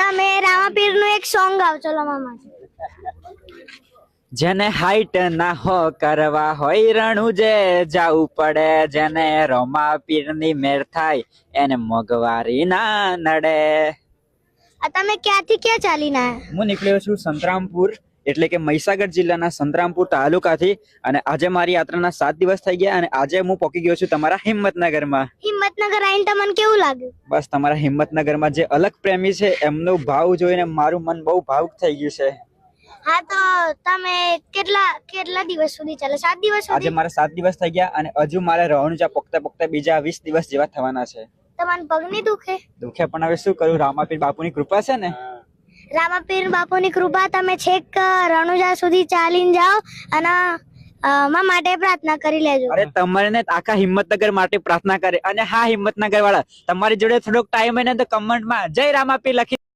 તમે રામાપીર નું એક સોંગ ગાવ ચલો મામા. જેને હાઈટ ના હો કરવા હોય રણુજે જાવું પડે, જેને રમાપીર ની મેર થાય એને મોંઘવારી ના નડે. આ તમે ક્યાંથી ક્યાં ચાલીને આયા? હું નીકળ્યો છું સંતરામપુર એટલે કે મહીસાગર જિલ્લાના સંતરામપુર તાલુકાથી, અને આજે મારી યાત્રાના 7 દિવસ થઈ ગયા અને આજે હું પહોંચી ગયો છું તમારા હિંમતનગરમાં. હિંમતનગર આવીને તમને કેવું લાગ્યું? બસ તમારા હિંમતનગરમાં જે અલગ પ્રેમી છે એમનો ભાવ જોઈને મારું મન બહુ ભાવુક થઈ ગયું છે. હા તો તમે કેટલા દિવસ સુધી ચાલે? 7 દિવસ આજે સુધી? મારા 7 દિવસ થઈ ગયા અને હજુ મારે રણુજા પોકતા બીજા 20 દિવસ જેવા થવાના છે. તમને પગ નહીં દુખે? દુખે પણ હવે શું કરું, રામાપીર બાપુની કૃપા છે ને. રામાપીર બાપુની કૃપા, તમે છેક રણુજા સુધી ચાલીને જાઓ અને મા માટે પ્રાર્થના કરી લેજો. અરે તમારે ને આખા હિંમતનગર માટે પ્રાર્થના કરે. અને હા હિંમતનગર વાળા, તમારી જોડે થોડોક ટાઈમ હોય ને તો કમેન્ટમાં જય રામાપીર લખી